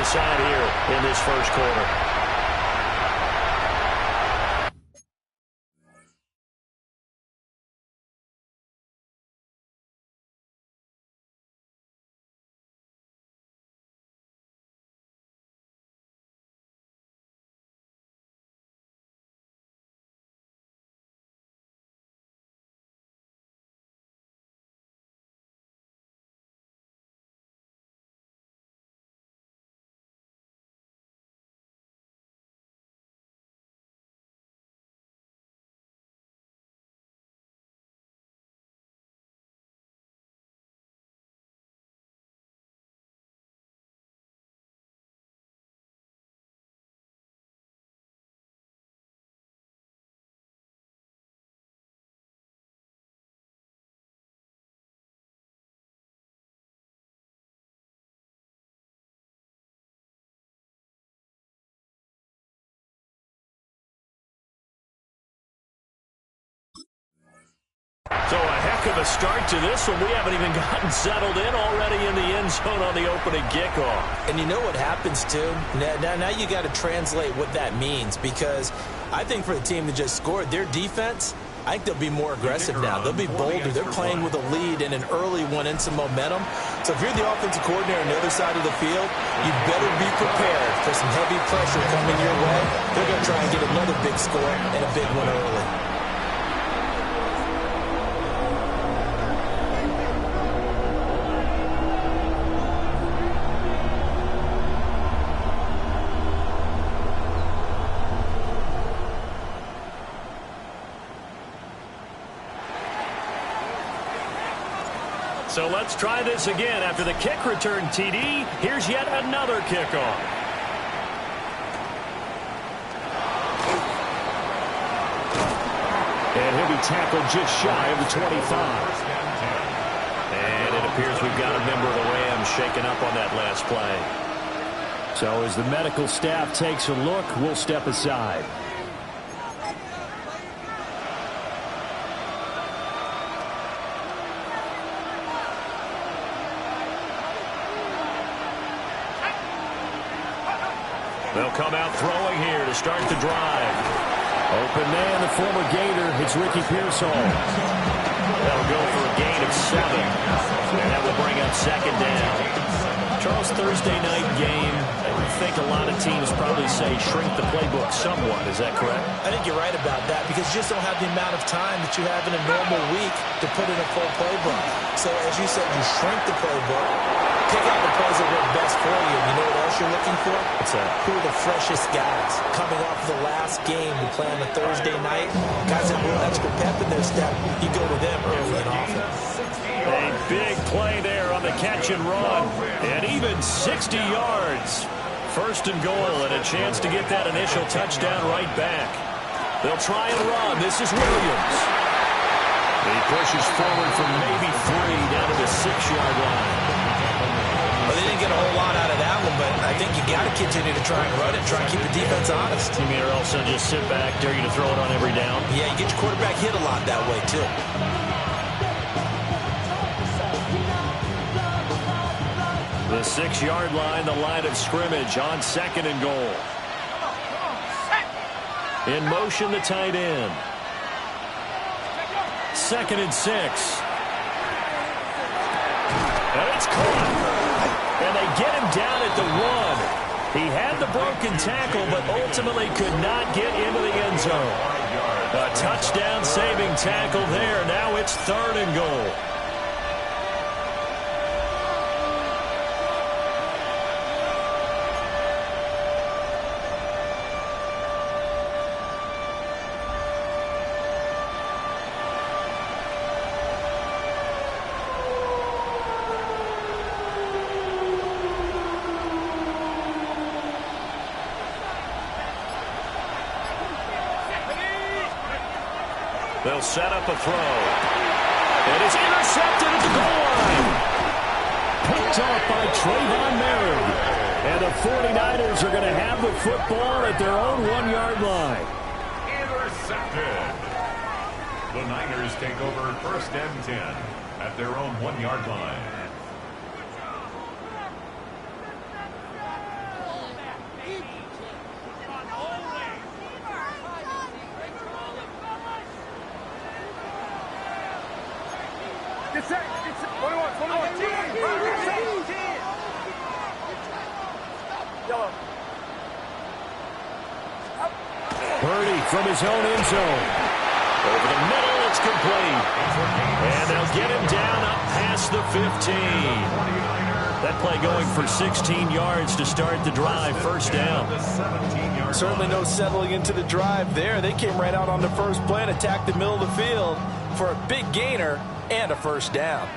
side here in this first quarter. So a heck of a start to this one. We haven't even gotten settled in already in the end zone on the opening kickoff. And you know what happens, too? Now you got to translate what that means, because I think for the team that just scored, their defense, I think they'll be more aggressive now. They'll be bolder. They're playing with a lead and an early one and some momentum. So if you're the offensive coordinator on the other side of the field, you better be prepared for some heavy pressure coming your way. They're going to try and get another big score and a big one early. So let's try this again. After the kick return TD, here's yet another kickoff. And he'll be tackled just shy of the 25. And it appears we've got a member of the Rams shaken up on that last play. So as the medical staff takes a look, we'll step aside. They'll come out throwing here to start the drive. Open man, the former Gator. It's Ricky Pearsall. That'll go for a gain of 7. And that will bring up second down. Charles, Thursday night game, I think a lot of teams probably say shrink the playbook somewhat. Is that correct? I think you're right about that, because you just don't have the amount of time that you have in a normal week to put in a full playbook. So as you said, you shrink the playbook, pick out the plays that work best for you. You know what else you're looking for? What's that? Who are the freshest guys coming off the last game we play on a Thursday night? Guys that have a little extra pep in their step, you go to them early and often. A big play there on the catch and run. And even 60 yards. First and goal, and a chance to get that initial touchdown right back. They'll try and run. This is Williams. He pushes forward from maybe 3 down to the 6-yard line. Well, they didn't get a whole lot out of that one, but I think you got to continue to try and run it, try and keep the defense honest. You mean, or else they'll just sit back, dare you to throw it on every down? Yeah, you get your quarterback hit a lot that way, too. The 6-yard line, the line of scrimmage on second and goal. In motion, the tight end. 2nd and 6. And it's caught. And they get him down at the 1. He had the broken tackle, but ultimately could not get into the end zone. A touchdown-saving tackle there. Now it's 3rd and goal. They'll set up a throw. It is intercepted at the goal line. Picked off by Trayvon Merritt. And the 49ers are going to have the football at their own 1-yard line. Intercepted. The Niners take over 1st and 10 at their own 1-yard line. Purdy from his own end zone. Over the middle, it's complete. And they'll get him down up past the 15. That play going for 16 yards to start the drive, first down. Certainly no settling into the drive there. They came right out on the first play and attacked the middle of the field for a big gainer and a first down.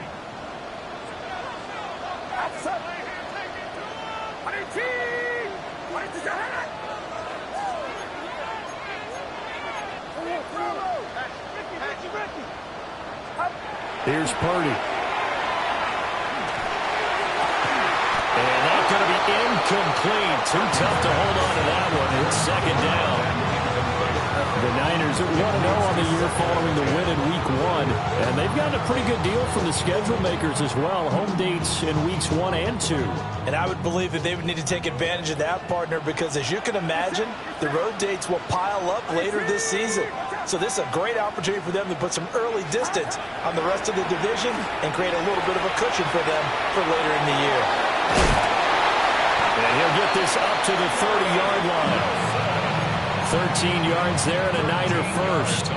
Here's Purdy. And that's going to be incomplete. Too tough to hold on to that one. It's second down. The Niners are 1-0 on the year following the win in Week 1. And they've gotten a pretty good deal from the schedule makers as well. Home dates in Weeks 1 and 2. And I would believe that they would need to take advantage of that, partner, because as you can imagine, the road dates will pile up later this season. So this is a great opportunity for them to put some early distance on the rest of the division and create a little bit of a cushion for them for later in the year. And he'll get this up to the 30-yard line. 13 yards there and a Niner first.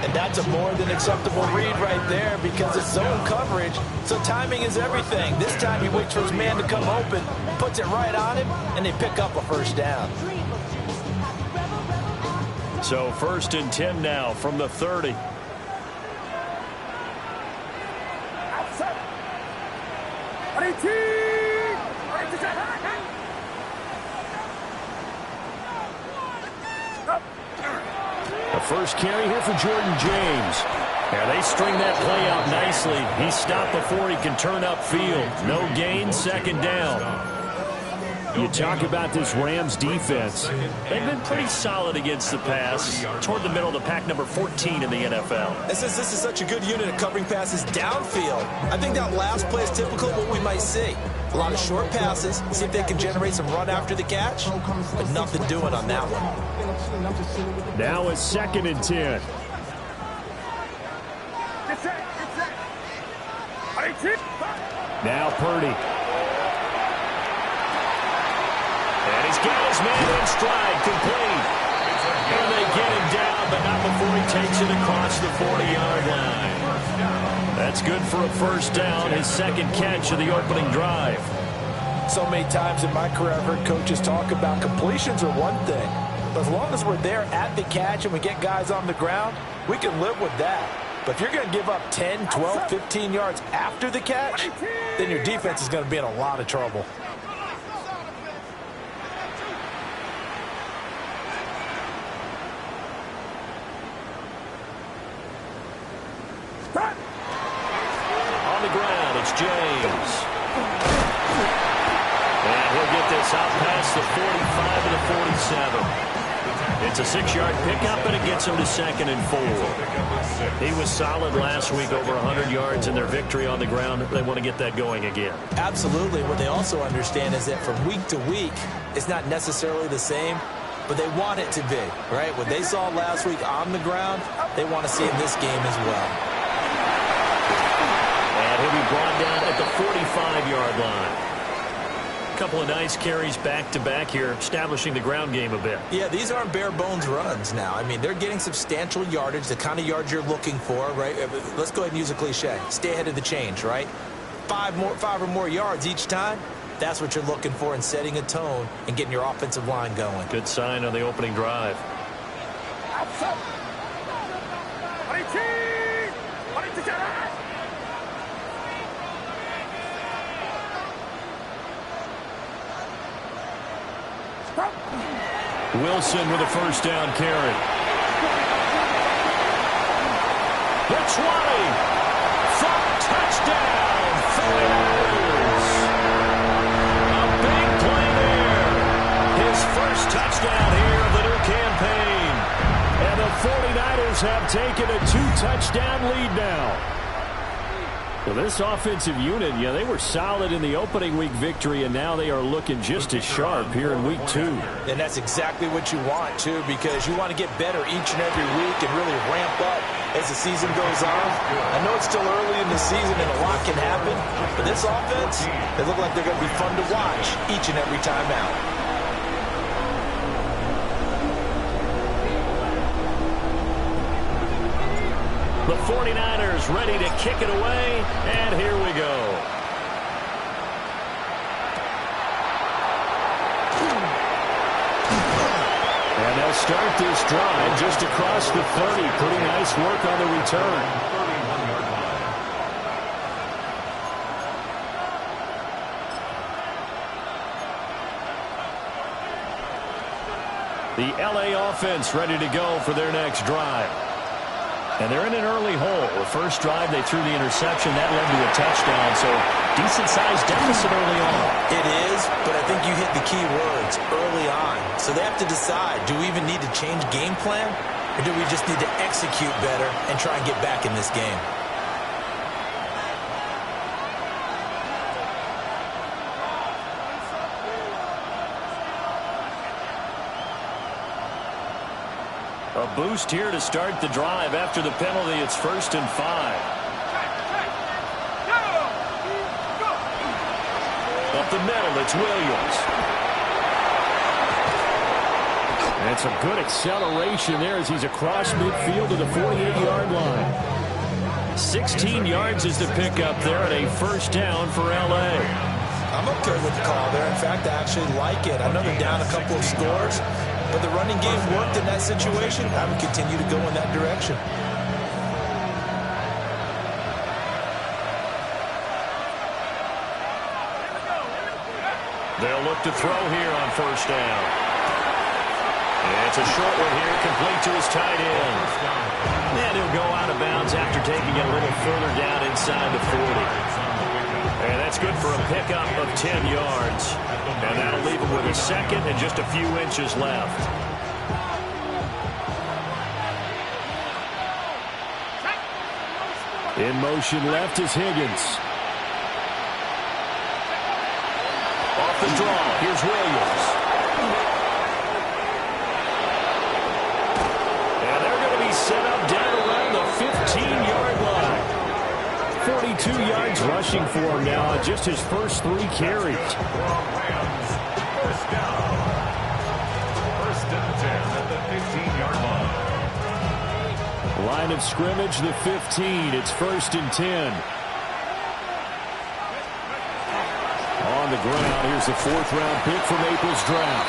And that's a more than acceptable read right there because it's zone coverage, so timing is everything. This time he waits for his man to come open, puts it right on him, and they pick up a first down. So first and 10 now from the 30. The first carry here for Jordan James. Yeah, they string that play out nicely. He's stopped before he can turn upfield. No gain, second down. You talk about this Rams defense. They've been pretty solid against the pass. Toward the middle of the pack, number 14 in the NFL. And since this is such a good unit of covering passes downfield, I think that last play is typical of what we might see. A lot of short passes, see if they can generate some run after the catch, but nothing doing on that one. Now it's second and 10. Now Purdy. And he's got his man in stride, complete. And they get him down, but not before he takes it across the 40-yard line. That's good for a first down, his second catch of the opening drive. So many times in my career, I've heard coaches talk about completions are one thing. But as long as we're there at the catch and we get guys on the ground, we can live with that. But if you're going to give up 10, 12, 15 yards after the catch, then your defense is going to be in a lot of trouble. On the ground, it's James. And he'll get this out past the 45 to the 47. It's a 6-yard pickup, and it gets him to second and 4. He was solid last week, over 100 yards in their victory on the ground. They want to get that going again. Absolutely. What they also understand is that from week to week, it's not necessarily the same, but they want it to be, right? What they saw last week on the ground, they want to see in this game as well. And he'll be brought down at the 45-yard line. A couple of nice carries back-to-back here, establishing the ground game a bit. Yeah, these aren't bare-bones runs now. I mean, they're getting substantial yardage, the kind of yards you're looking for, right? Let's go ahead and use a cliche. Stay ahead of the change, right? 5 or more yards each time. That's what you're looking for in setting a tone and getting your offensive line going. Good sign on the opening drive. Wilson with a first down carry. It's running. For touchdown. 49ers. A big play there. His first touchdown here of the new campaign. And the 49ers have taken a 2-touchdown lead now. Well, this offensive unit, yeah, they were solid in the opening week victory, and now they are looking just as sharp here in week 2. And that's exactly what you want, too, because you want to get better each and every week and really ramp up as the season goes on. I know it's still early in the season and a lot can happen, but this offense, they look like they're going to be fun to watch each and every time out. The 49ers ready to kick it away, and here we go. And they'll start this drive just across the 30. Pretty nice work on the return. The LA offense ready to go for their next drive. And they're in an early hole. The first drive, they threw the interception. That led to a touchdown, so decent-sized deficit early on. It is, but I think you hit the key words, early on. So they have to decide, do we even need to change game plan, or do we just need to execute better and try and get back in this game? A boost here to start the drive after the penalty. It's 1st and 5. Up the middle, it's Williams. And some good acceleration there as he's across midfield to the 48-yard line. 16 yards is the pickup there at a first down for L.A. I'm okay with the call there. In fact, I actually like it. I know they're down a couple of scores, but the running game worked in that situation. I would continue to go in that direction. They'll look to throw here on first down. And it's a short one here, complete to his tight end. And he'll go out of bounds after taking it a little further down inside the 40. And that's good for a pickup of 10 yards. And that'll leave him with a second and just a few inches left. In motion left is Higgins. Off the draw, here's Williams. And they're going to be set up down around the 15-yard line. 42 yards rushing for him now on just his first 3 carries. First down. First and 10 at the 15-yard line. Line of scrimmage, the 15. It's 1st and 10. On the ground, here's the 4th-round pick from April's draft.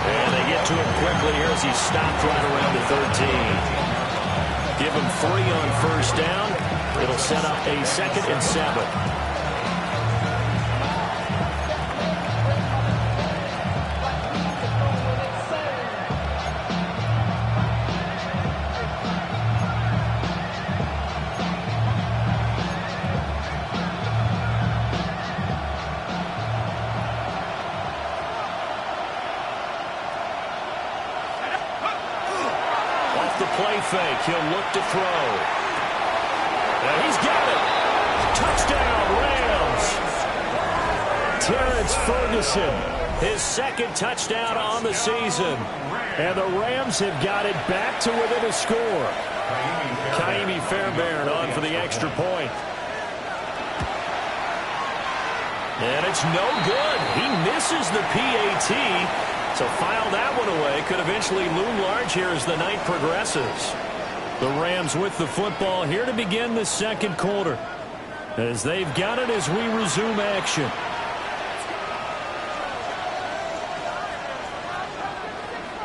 And they get to him quickly here as he's stopped right around the 13. Give him 3 on first down. It'll set up a 2nd and 7. Play fake. He'll look to throw. And he's got it. Touchdown, Rams. Terrence Ferguson, his 2nd touchdown on the season. And the Rams have got it back to within a score. Kaimi Fairbairn on for the extra point. And it's no good. He misses the PAT. So file that one away. Could eventually loom large here as the night progresses. The Rams with the football here to begin the 2nd quarter. As they've got it as we resume action.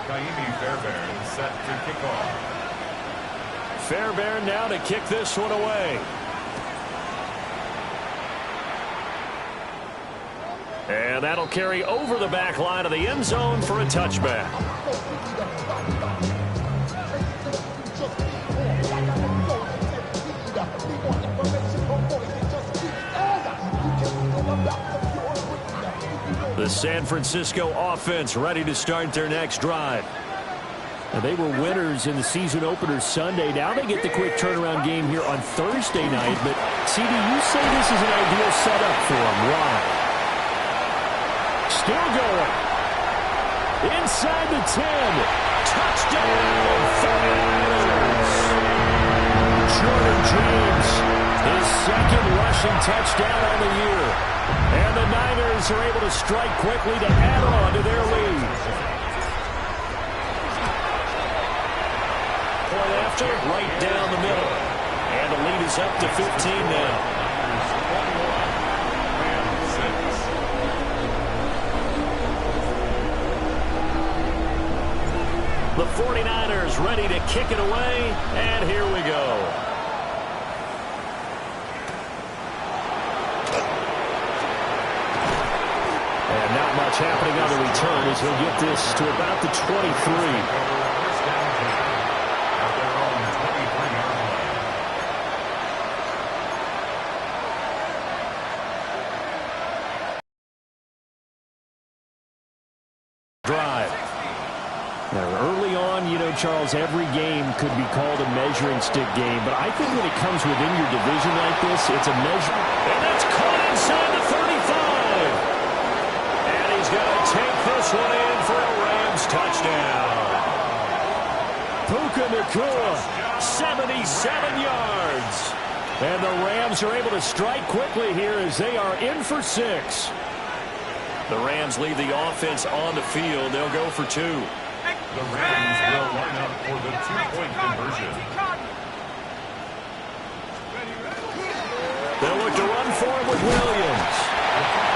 Kaimi Fairbairn set to kick off. Fairbairn now to kick this one away. And that'll carry over the back line of the end zone for a touchback. The San Francisco offense ready to start their next drive. And they were winners in the season opener Sunday. Now they get the quick turnaround game here on Thursday night. But, CD, you say this is an ideal setup for them. Why? Still going. Inside the 10. Touchdown, 49ers. Jordan James, his second rushing touchdown on the year. And the Niners are able to strike quickly to add on to their lead. Point after, right down the middle. And the lead is up to 15 now. The 49ers ready to kick it away, and here we go. And not much happening on the return as he'll get this to about the 23. Early on, you know, Charles, every game could be called a measuring stick game. But I think when it comes within your division like this, it's a measure. And that's caught inside the 35. And he's going to take this one in for a Rams touchdown. Puka Nacua, 77 yards. And the Rams are able to strike quickly here as they are in for 6. The Rams leave the offense on the field. They'll go for 2. The Rams will line up for the two-point conversion. They'll look to run for him with Williams.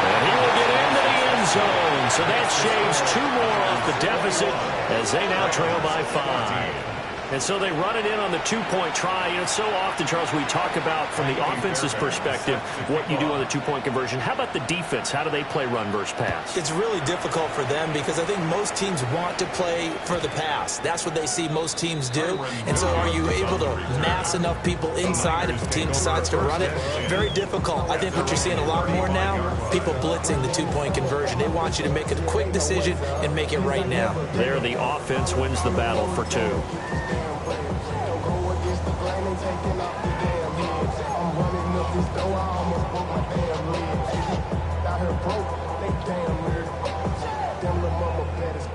And he will get into the end zone. So that shaves 2 more off the deficit as they now trail by 5. And so they run it in on the 2-point try. You know, so often, Charles, we talk about from the offense's perspective what you do on the 2-point conversion. How about the defense? How do they play run versus pass? It's really difficult for them because I think most teams want to play for the pass. That's what they see most teams do. And so are you able to mass enough people inside if the team decides to run it? Very difficult. I think what you're seeing a lot more now, people blitzing the 2-point conversion. They want you to make a quick decision and make it right now. There, the offense wins the battle for 2.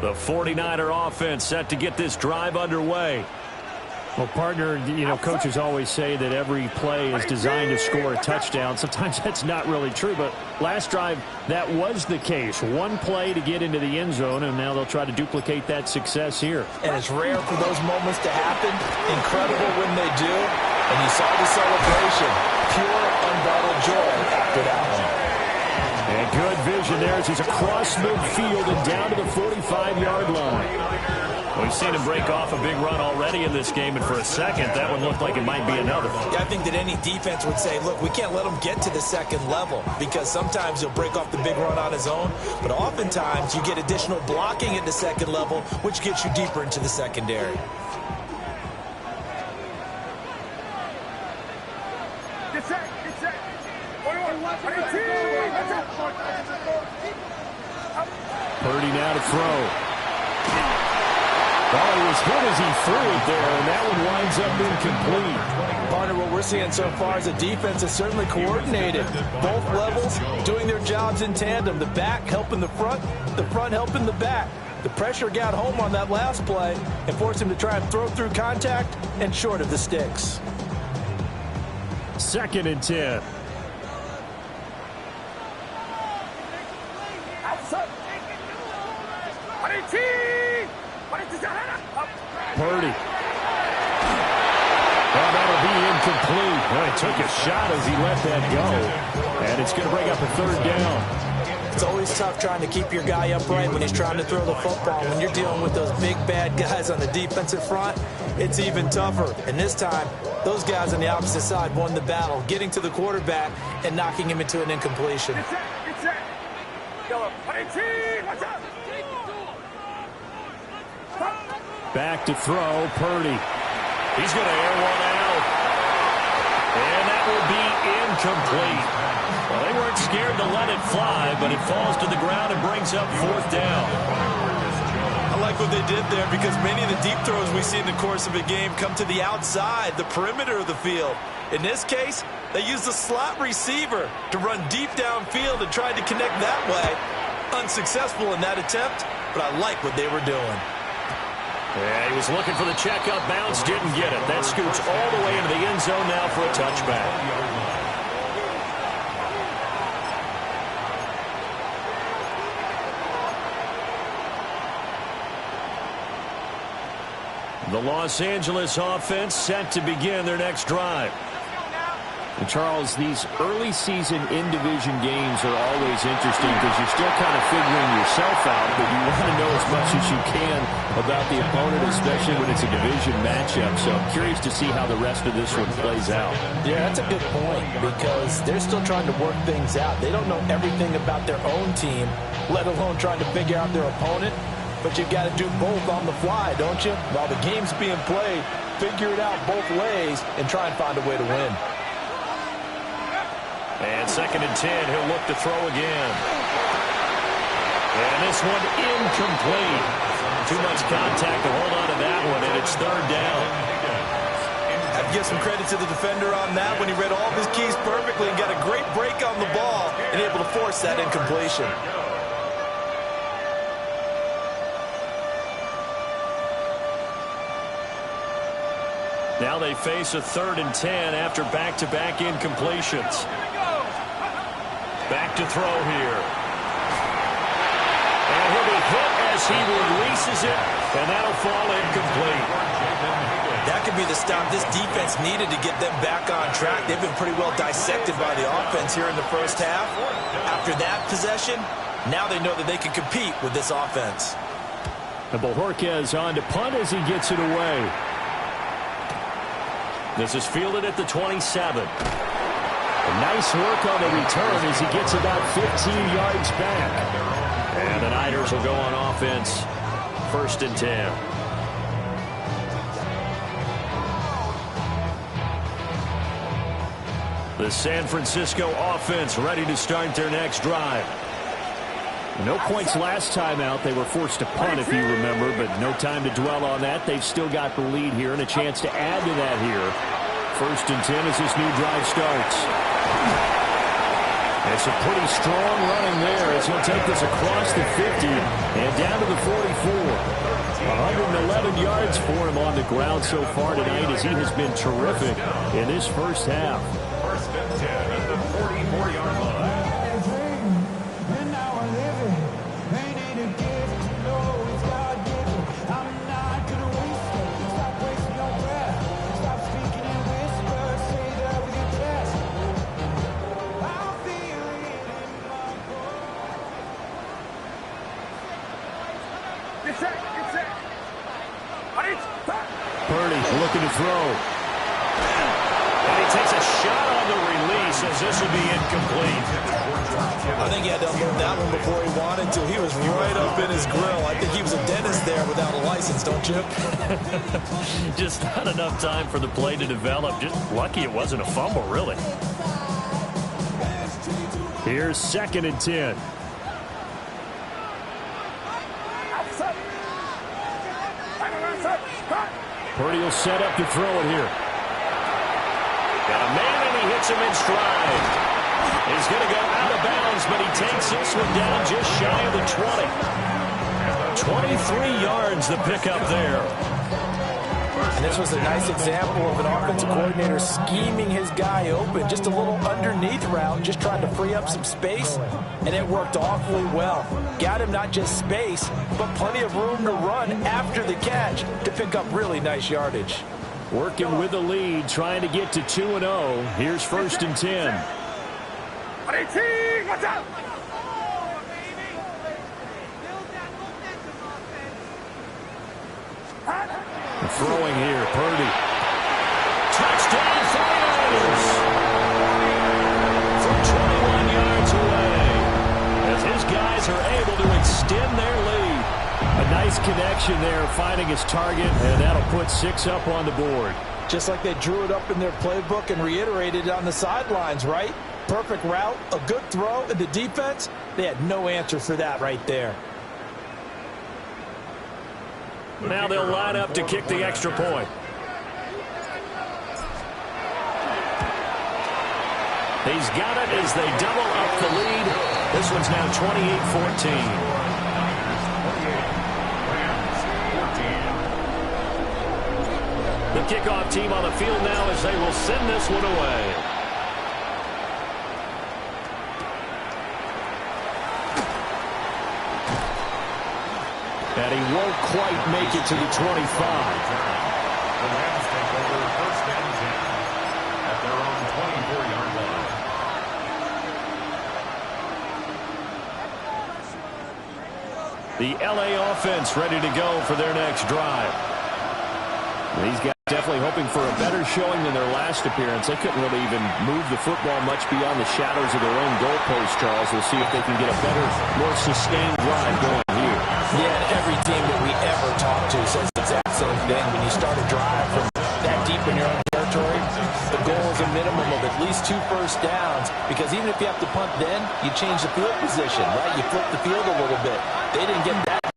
The 49er offense set to get this drive underway. Well, partner, you know, coaches always say that every play is designed to score a touchdown. Sometimes that's not really true, but last drive, that was the case. One play to get into the end zone, and now they'll try to duplicate that success here. And it's rare for those moments to happen. Incredible when they do. And you saw the celebration. Pure, unbridled joy after that one. And good vision there as he's across midfield and down to the 45-yard line. We've seen him break off a big run already in this game, and for a second, that one looked like it might be another. Yeah, I think that any defense would say, look, we can't let him get to the second level because sometimes he'll break off the big run on his own, but oftentimes you get additional blocking at the second level, which gets you deeper into the secondary. Purdy now to throw. Oh, he was hit as he threw it there, and that one winds up incomplete. Partner, what we're seeing so far as a defense is certainly coordinated. Both levels doing their jobs in tandem. The back helping the front helping the back. The pressure got home on that last play and forced him to try and throw through contact and short of the sticks. 2nd and 10. Purdy. Well, that'll be incomplete. Well, he took a shot as he let that go. And it's going to bring up a 3rd down. It's always tough trying to keep your guy upright when he's trying to throw the football. When you're dealing with those big, bad guys on the defensive front, it's even tougher. And this time, those guys on the opposite side won the battle, getting to the quarterback and knocking him into an incompletion. Back to throw, Purdy. He's going to air one out. And that will be incomplete. Well, they weren't scared to let it fly, but it falls to the ground and brings up 4th down. I like what they did there because many of the deep throws we see in the course of a game come to the outside, the perimeter of the field. In this case, they used the slot receiver to run deep downfield and tried to connect that way. Unsuccessful in that attempt, but I like what they were doing. Yeah, he was looking for the checkup bounce, didn't get it. That scoots all the way into the end zone now for a touchback. The Los Angeles offense set to begin their next drive. And Charles, these early season in-division games are always interesting because you're still kind of figuring yourself out, but you want to know as much as you can about the opponent, especially when it's a division matchup. So I'm curious to see how the rest of this one plays out. Yeah, that's a good point because they're still trying to work things out. They don't know everything about their own team, let alone trying to figure out their opponent. But you've got to do both on the fly, don't you? While the game's being played, figure it out both ways and try and find a way to win. And 2nd and 10, he'll look to throw again. And this one incomplete. Too much contact to hold on to that one, and it's 3rd down. I have to give some credit to the defender on that when he read all of his keys perfectly and got a great break on the ball and able to force that incompletion. Now they face a 3rd and 10 after back-to-back incompletions. Back to throw here. And he'll be hit as he releases it, and that'll fall incomplete. That could be the stop this defense needed to get them back on track. They've been pretty well dissected by the offense here in the first half. After that possession, now they know that they can compete with this offense. And Bojorquez on to punt as he gets it away. This is fielded at the 27. Nice work on the return as he gets about 15 yards back. And the Niners will go on offense. 1st and 10. The San Francisco offense ready to start their next drive. No points last time out. They were forced to punt, if you remember, but no time to dwell on that. They've still got the lead here and a chance to add to that here. 1st and 10 as this new drive starts. It's a pretty strong running there as he'll take this across the 50 and down to the 44. 111 yards for him on the ground so far tonight as he has been terrific in this first half. 1st and 10 at the 44-yard line. Purdy looking to throw. And he takes a shot on the release as this will be incomplete. I think he had to unload that one before he wanted to. He was right up in his grill. I think he was a dentist there without a license, don't you? Just not enough time for the play to develop. Just lucky it wasn't a fumble, really. Here's 2nd and 10. Purdy will set up to throw it here. Got a man and he hits him in stride. He's going to go out of bounds, but he takes this one down just shy of the 20. 23 yards the pickup there. And this was a nice example of an offensive coordinator scheming his guy open. Just a little underneath route, just trying to free up some space, and it worked awfully well. Got him not just space, but plenty of room to run after the catch to pick up really nice yardage. Working with the lead, trying to get to 2-0. Here's 1st and 10. Throwing here, Purdy. Touchdown, 49ers! From 21 yards away, as his guys are able to extend their lead. A nice connection there, finding his target, and that'll put 6 up on the board. Just like they drew it up in their playbook and reiterated it on the sidelines, right? Perfect route, a good throw, and the defense, they had no answer for that right there. Now they'll line up to kick the extra point. He's got it as they double up the lead. This one's now 28-14. kickoff team on the field now as they will send this one away. And he won't quite make it to the 25. The Rams take over first and 10 at their own 24-yard line. The LA offense ready to go for their next drive. These guys definitely hoping for a better showing than their last appearance. They couldn't really even move the football much beyond the shadows of their own goalpost, Charles. We'll see if they can get a better, more sustained drive going here. Yeah, and every team that we ever talk to says the exact same thing. When you start a drive from that deep in your own territory, the goal is a minimum of at least 2 first downs, because even if you have to punt then, you change the field position, right? You flip the field a little bit. They didn't get that.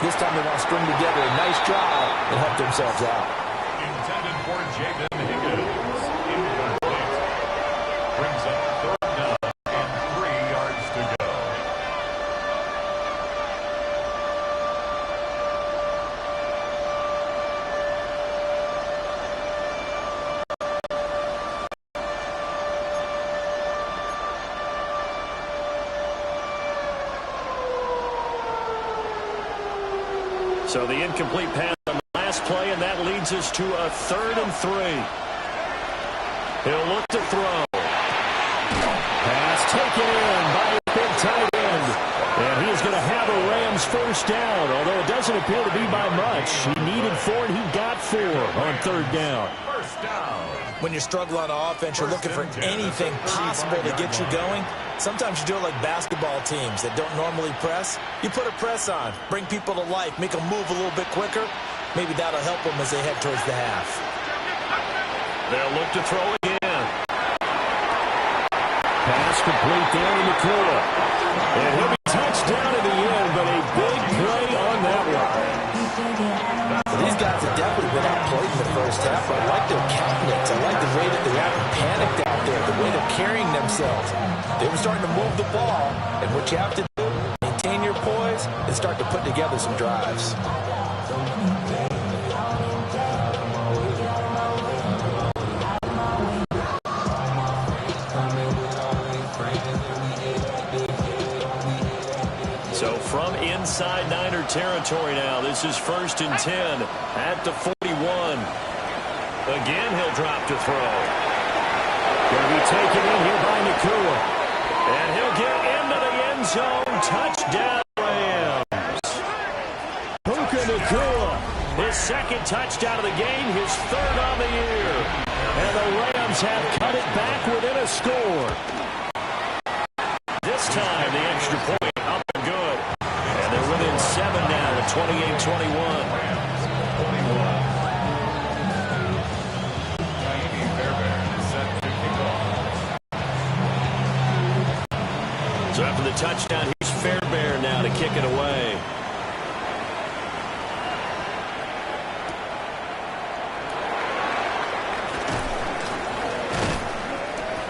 This time they want to string together a nice drive and help themselves out. Intended for Jaden Higgins. Incomplete. Brings up third down and 3 yards to go. So the incomplete pass on the last play, and that leads us to a 3rd and 3. He'll look to throw. Pass taken in by a big tight end. And he is going to have a Rams first down, although it doesn't appear to be by much. He needed 4, and he got 4 on 3rd down. First down. When you struggle on offense, you're looking for anything possible to get you going. Sometimes you do it like basketball teams that don't normally press. You put a press on, bring people to life, make them move a little bit quicker. Maybe that'll help them as they head towards the half. They'll look to throw again. Pass complete down in the corner. And he'll be touched down in the end, but a big play on that one. These guys have definitely been outplayed in the first half. I like their countenance. I like the way that they haven't panicked out there, the way they're carrying themselves. They were starting to move the ball, and what you have to do, maintain your poise and start to put together some drives. So from inside Niner territory now, this is 1st and 10 at the 41. Again, he'll drop to throw. Going to be taken in here by Nakua. And he'll get into the end zone. Touchdown, Rams. Puka Nakua, his 2nd touchdown of the game, his 3rd on the year. And the Rams have cut it back within a score. This time, the extra point up and good. And they're within 7 now at 28-21. So after the touchdown, here's Fairbairn now to kick it away.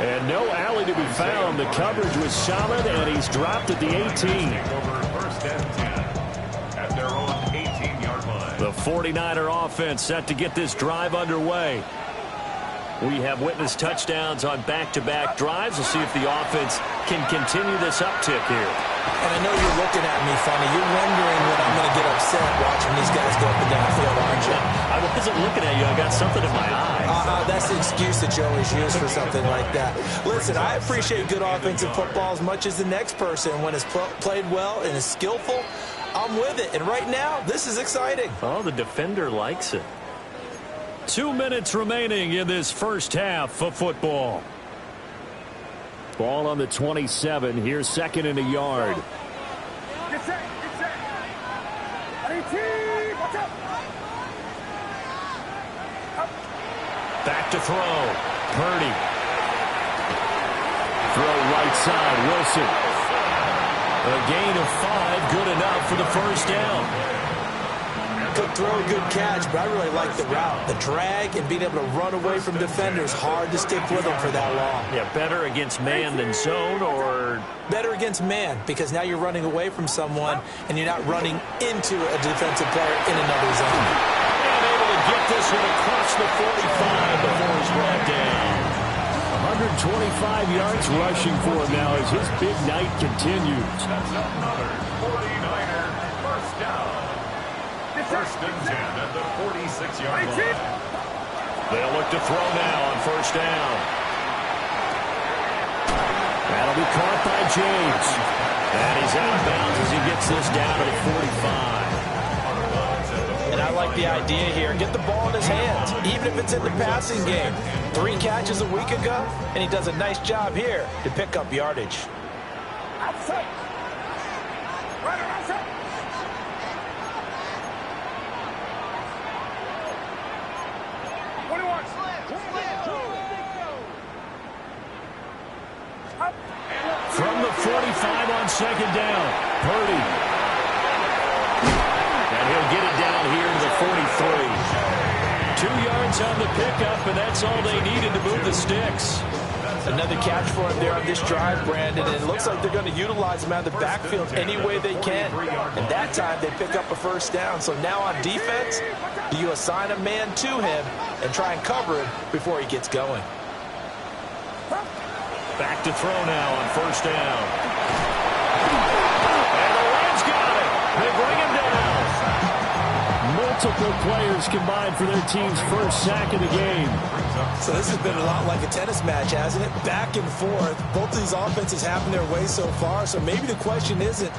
And no alley to be found. The coverage was solid, and he's dropped at the 18. Over first and 10 at their own 18-yard line. The 49er offense set to get this drive underway. We have witnessed touchdowns on back-to-back drives. We'll see if the offense can continue this uptick here. And I know you're looking at me funny. You're wondering when I'm going to get upset watching these guys go up and down the field, aren't you? I wasn't looking at you. I got something in my eye. That's the excuse that you always use for something like that. Listen, I appreciate good offensive football as much as the next person. When it's played well and is skillful, I'm with it. And right now, this is exciting. Oh, the defender likes it. 2 minutes remaining in this first half of football. Ball on the 27. Here's 2nd and a yard. Get set. Get set. Watch out. Back to throw. Purdy. Throw right side. Wilson. A gain of 5. Good enough for the first down. Good throw, good catch, but I really like the route. The drag and being able to run away from defenders, hard to stick with them for that long. Yeah, better against man than zone, or? Better against man, because now you're running away from someone and you're not running into a defensive player in another zone. And able to will get this one across the 45 before he's brought down. 125 yards rushing for him now as his big night continues. That's another 49er first down. First and 10 at the 46-yard line. They'll look to throw now on first down. That'll be caught by James. And he's out of bounds as he gets this down to the 45. And I like the idea here. Get the ball in his hands, even if it's in the passing game. 3 catches a week ago, and he does a nice job here to pick up yardage. Outside. Right outside. From the 45 on second down, Purdy. And he'll get it down here to the 43. 2 yards on the pickup, and that's all they needed to move the sticks. Another catch for him there on this drive, Brandon, and it looks like they're going to utilize him out of the backfield any way they can. And that time they pick up a first down. So now on defense, you assign a man to him and try and cover him before he gets going. Back to throw now on first down. And the Rams got it. They bring him down. Multiple players combined for their team's first sack of the game. So this has been a lot like a tennis match, hasn't it? Back and forth. Both of these offenses having their way so far. So maybe the question isn't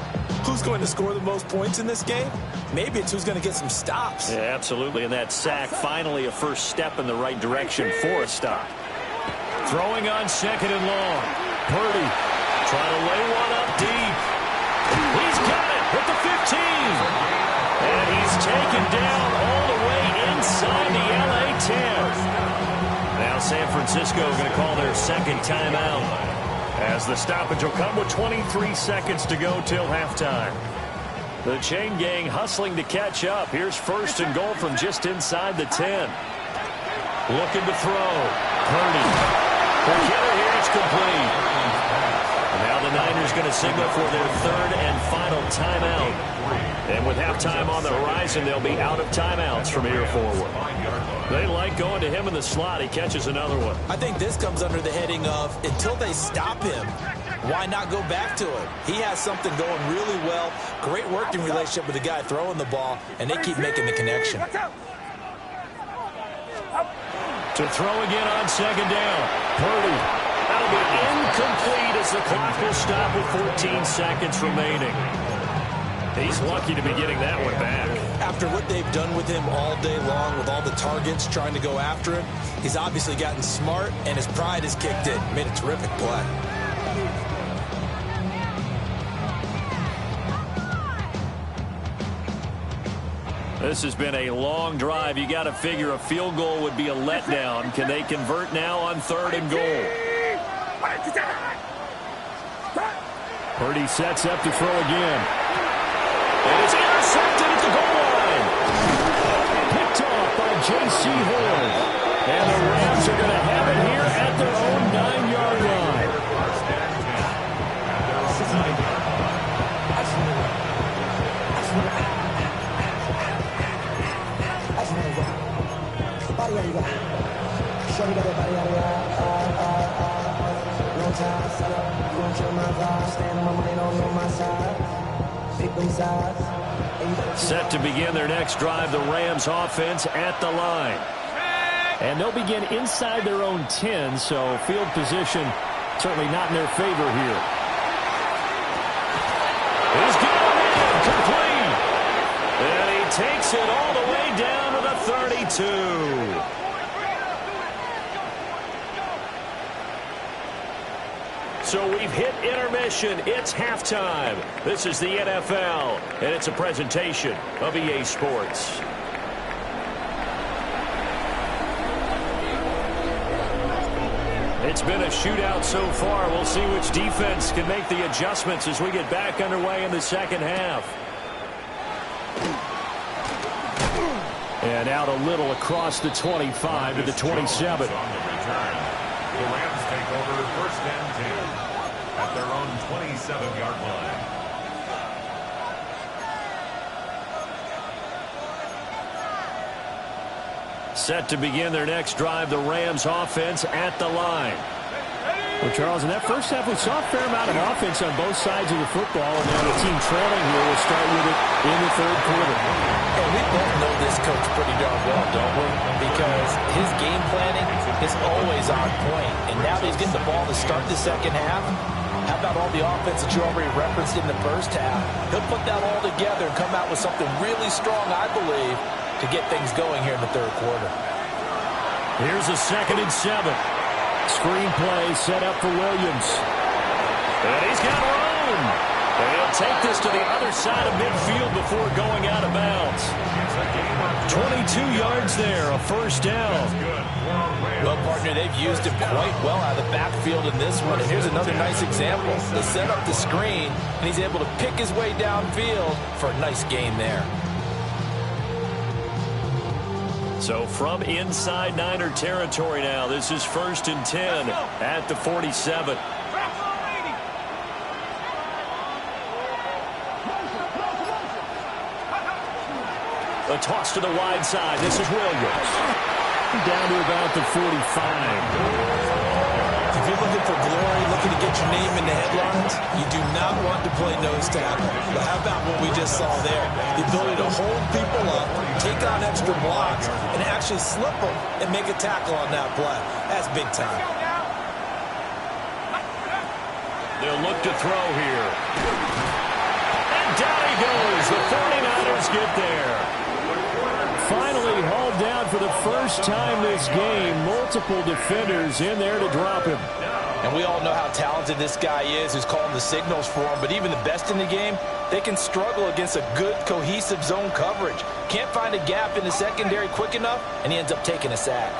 who's going to score the most points in this game. Maybe it's who's going to get some stops. Yeah, absolutely. And that sack, finally a first step in the right direction for a stop. Throwing on second and long. Purdy trying to lay one up deep. He's got it at the 15. And he's taken down all the way inside the LA 10. Now San Francisco going to call their second timeout, as the stoppage will come with 23 seconds to go till halftime. The chain gang hustling to catch up. Here's first and goal from just inside the 10. Looking to throw. Purdy. The killer here, it's complete. And now the Niners going to signal for their third and final timeout. And with halftime on the horizon, they'll be out of timeouts from here forward. They like going to him in the slot. He catches another one. I think this comes under the heading of until they stop him, why not go back to it? He has something going really well. Great working relationship with the guy throwing the ball, and they keep making the connection. To throw again on second down. Purdy. That'll be incomplete as the clock will stop with 14 seconds remaining. He's lucky to be getting that one back. After what they've done with him all day long, with all the targets trying to go after him, he's obviously gotten smart, and his pride has kicked in. Made a terrific play. This has been a long drive. You got to figure a field goal would be a letdown. Can they convert now on third and goal? Purdy sets up to throw again. And it's intercepted at the goal line. Picked off by J.C. Horn. And the Rams are going to have it here at their own 9-yard line. Set to begin their next drive, the Rams offense at the line. And they'll begin inside their own 10, so field position certainly not in their favor here. He's got it complete. And he takes it all the way down to the 32. So we've hit intermission. It's halftime. This is the NFL, and it's a presentation of EA Sports. It's been a shootout so far. We'll see which defense can make the adjustments as we get back underway in the second half. And out a little across the 25 to the 27. The Rams take over first and 10 at their own 27-yard line. Set to begin their next drive, the Rams offense at the line. Well, Charles, in that first half, we saw a fair amount of offense on both sides of the football, and now the team trailing here will start with it in the third quarter. And we both know this coach pretty darn well, don't we? Because his game planning is always on point, and now that he's getting the ball to start the second half, how about all the offense that you already referenced in the first half? He'll put that all together and come out with something really strong, I believe, to get things going here in the third quarter. Here's a 2nd and 7. Screen play set up for Williams. And he's got room. And he'll take this to the other side of midfield before going out of bounds. 22 yards there, a first down. Well, partner, they've used him quite well out of the backfield in this one. And here's another nice example. They set up the screen, and he's able to pick his way downfield for a nice gain there. So from inside Niner territory now, this is 1st and 10 at the 47. A toss to the wide side. This is Williams. Down to about the 45. If you're looking for glory, looking to get your name in the headlines, you do not want to play nose tackle. But how about what we just saw there? The ability to hold people up, take on extra blocks, and actually slip them and make a tackle on that play. That's big time. They'll look to throw here. And down he goes. The 49ers get there. Finally hauled down for the first time this game. Multiple defenders in there to drop him. And we all know how talented this guy is who's calling the signals for him. But even the best in the game, they can struggle against a good, cohesive zone coverage. Can't find a gap in the secondary quick enough, and he ends up taking a sack.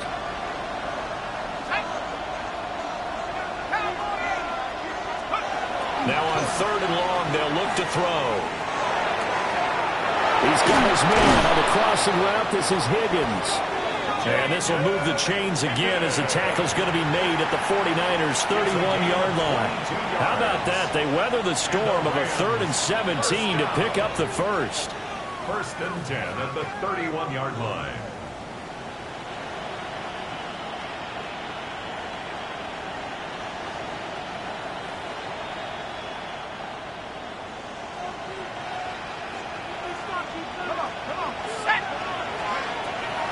Now on 3rd and long, they'll look to throw. He's got his man on the crossing route. This is Higgins. And this will move the chains again as the tackle's going to be made at the 49ers' 31-yard line. How about that? They weather the storm of a 3rd and 17 to pick up the first. 1st and 10 at the 31-yard line.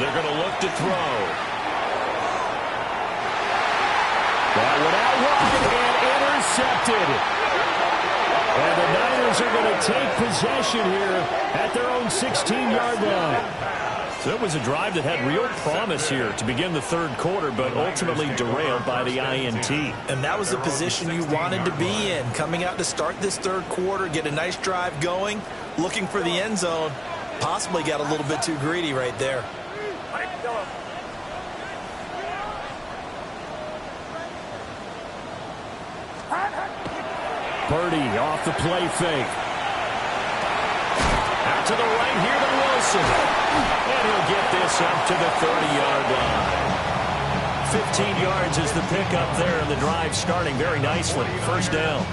They're going to look to throw. That one out wide and intercepted. And the Niners are going to take possession here at their own 16-yard line. So it was a drive that had real promise here to begin the third quarter, but ultimately derailed by the INT. And that was the position you wanted to be in, coming out to start this third quarter, get a nice drive going, looking for the end zone. Possibly got a little bit too greedy right there. Purdy off the play fake. Out to the right here to Wilson. And he'll get this up to the 30-yard line. 15 yards is the pickup there, and the drive starting very nicely. First down.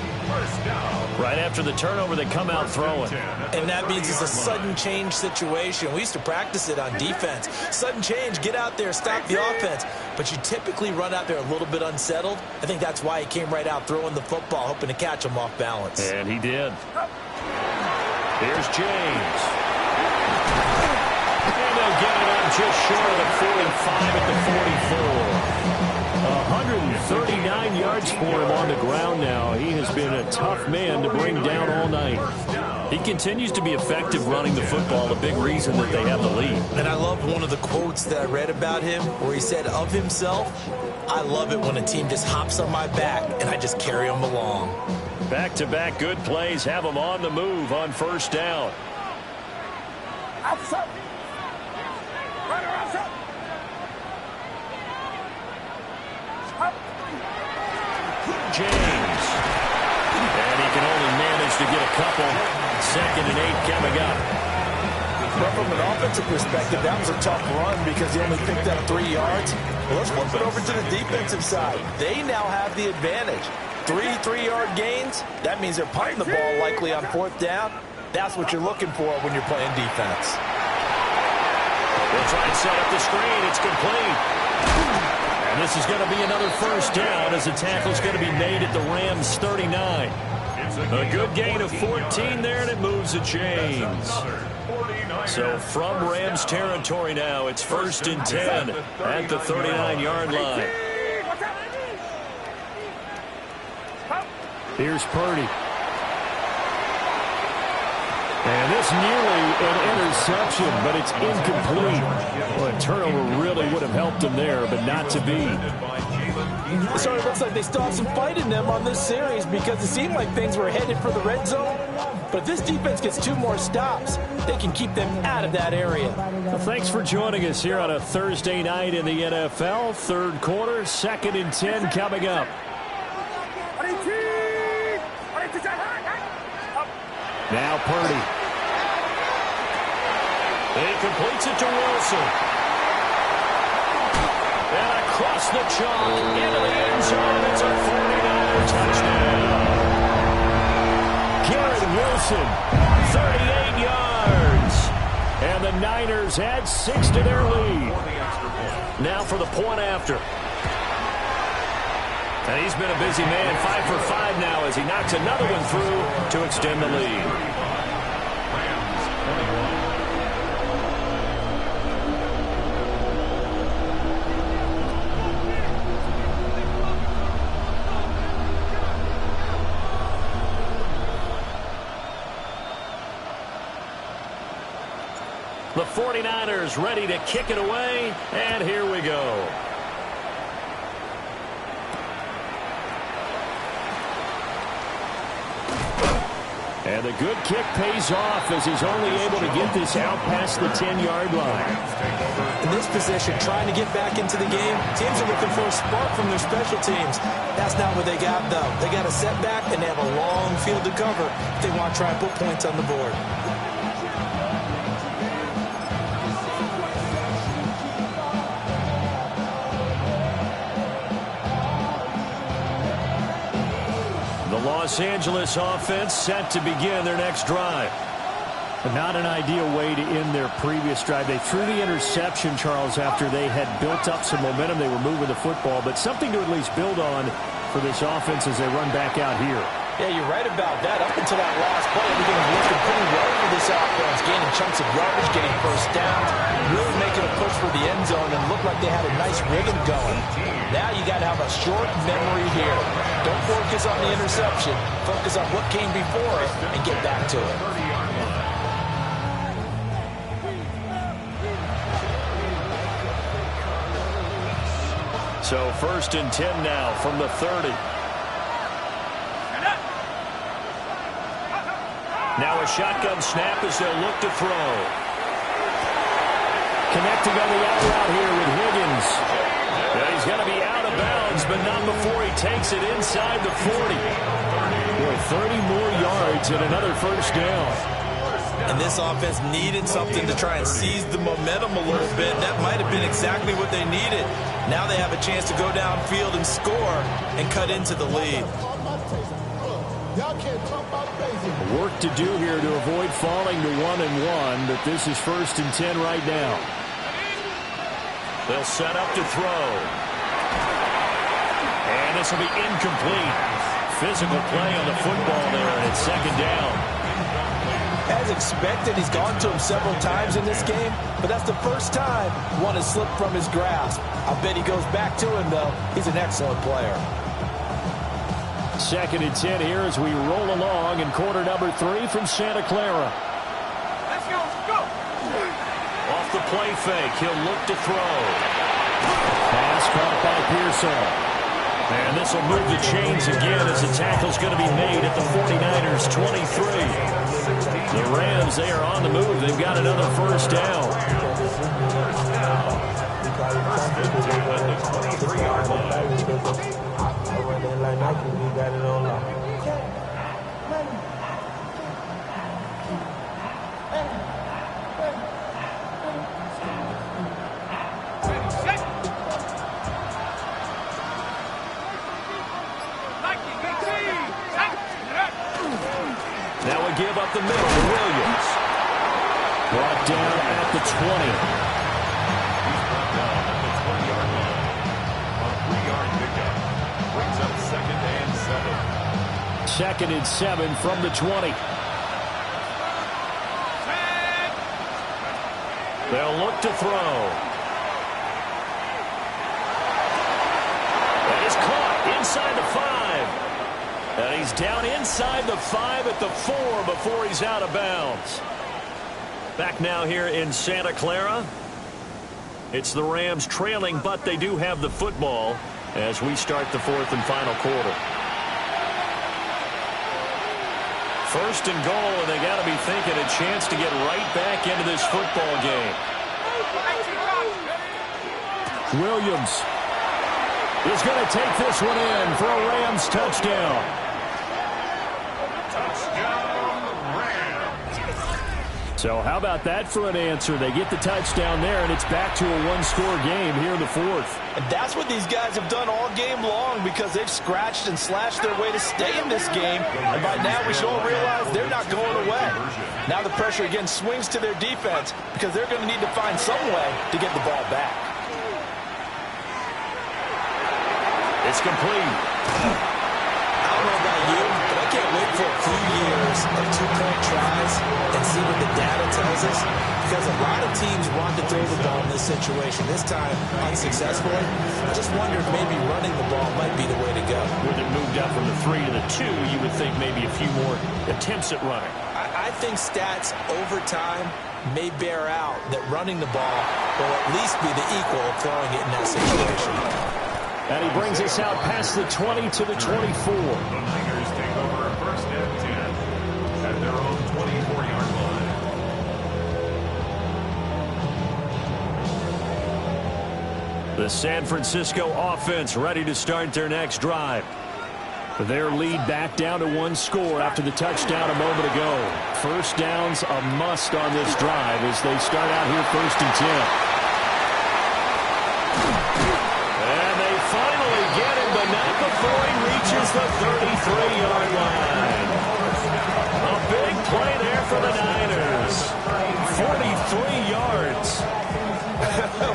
Right after the turnover, they come out throwing. And that means it's a sudden change situation. We used to practice it on defense. Sudden change, get out there, stop the offense. But you typically run out there a little bit unsettled. I think that's why he came right out throwing the football, hoping to catch him off balance. And he did. Here's James. And they'll get it up just short of the 45 at the 44. 139 yards for him on the ground now. He has been a tough man to bring down all night. He continues to be effective running the football, a big reason that they have the lead. And I love one of the quotes that I read about him where he said of himself, "I love it when a team just hops on my back and I just carry them along." Back-to-back good plays have him on the move on first down. Outside. Runner outside. James. And he can only manage to get a couple. 2nd and 8 coming up. But from an offensive perspective, that was a tough run because he only picked up 3 yards. Well, let's flip it over to the defensive side. They now have the advantage. 3 3-yard gains. That means they're punting the ball likely on 4th down. That's what you're looking for when you're playing defense. They'll try and set up the screen. It's complete. And this is going to be another first down as the tackle's going to be made at the Rams' 39. A good gain of 14 there, and it moves the chains. So from Rams territory now, it's 1st and 10 at the 39-yard line. Here's Purdy. And this nearly an interception, but it's incomplete. Well, a turnover really would have helped them there, but not to be. So it looks like they still have some fight in them on this series because it seemed like things were headed for the red zone. But if this defense gets 2 more stops, they can keep them out of that area. Well, thanks for joining us here on a Thursday night in the NFL. Third quarter, 2nd and 10 coming up. Now Purdy. He completes it to Wilson. And across the chalk into the end zone. It's a 49er touchdown. Garrett Wilson, 38 yards. And the Niners add 6 to their lead. Now for the point after. And he's been a busy man, 5 for 5 now as he knocks another one through to extend the lead. The 49ers ready to kick it away, and here we go. And the good kick pays off as he's only able to get this out past the 10-yard line. In this position, trying to get back into the game, teams are looking for a spark from their special teams. That's not what they got, though. They got a setback, and they have a long field to cover if they want to try and put points on the board. Los Angeles offense set to begin their next drive. But not an ideal way to end their previous drive. They threw the interception, Charles, after they had built up some momentum. They were moving the football, but something to at least build on for this offense as they run back out here. Yeah, you're right about that. Up until that last play, everything was looking pretty well for this offense. Gaining chunks of yardage, getting first downs, really making a push for the end zone, and looked like they had a nice rhythm going. Now you got to have a short memory here. Don't focus on the interception. Focus on what came before it and get back to it. So 1st and 10 now from the 30. Now a shotgun snap as they'll look to throw. Connecting on the out route here with Higgins. Yeah, he's going to be out of bounds, but not before he takes it inside the 40. Boy, 30 more yards and another first down. And this offense needed something to try and seize the momentum a little bit. That might have been exactly what they needed. Now they have a chance to go downfield and score and cut into the lead. Work to do here to avoid falling to 1-1, but this is 1st and 10 right now. They'll set up to throw. And this will be incomplete. Physical play on the football there, and it's 2nd down. As expected, he's gone to him several times in this game, but that's the first time one has slipped from his grasp. I bet he goes back to him, though. He's an excellent player. 2nd and 10 here as we roll along in quarter number 3 from Santa Clara. Let's go, go! Off the play fake, he'll look to throw. Pass caught by Pearsall. And this will move the chains again as the tackle's going to be made at the 49ers' 23. The Rams, they are on the move. They've got another first down. Now we give up the middle to Williams. Brought down at the 20. Second and 7 from the 20. They'll look to throw. That is caught inside the 5. And he's down inside the 5 at the 4 before he's out of bounds. Back now here in Santa Clara. It's the Rams trailing, but they do have the football as we start the 4th and final quarter. First and goal, and they got to be thinking a chance to get right back into this football game. Williams is going to take this one in for a Rams touchdown. So how about that for an answer? They get the touchdown there, and it's back to a one-score game here in the 4th. And that's what these guys have done all game long because they've scratched and slashed their way to stay in this game. And by now we should all realize they're not going away. Now the pressure again swings to their defense because they're going to need to find some way to get the ball back. It's complete. I don't know about you, but I can't wait for a few years of two-point tries and see what the data tells us, because a lot of teams want to throw the ball in this situation. This time, unsuccessfully. I just wonder if maybe running the ball might be the way to go. With it moved up from the 3 to the 2, you would think maybe a few more attempts at running. I think stats over time may bear out that running the ball will at least be the equal of throwing it in that situation. And he brings us out past the 20 to the 24. The Niners take over first and 10 at their own 24-yard line. The San Francisco offense ready to start their next drive. Their lead back down to one score after the touchdown a moment ago. First down's a must on this drive as they start out here first and 10. Finally get him, but not before he reaches the 33-yard line. A big play there for the Niners. 43 yards.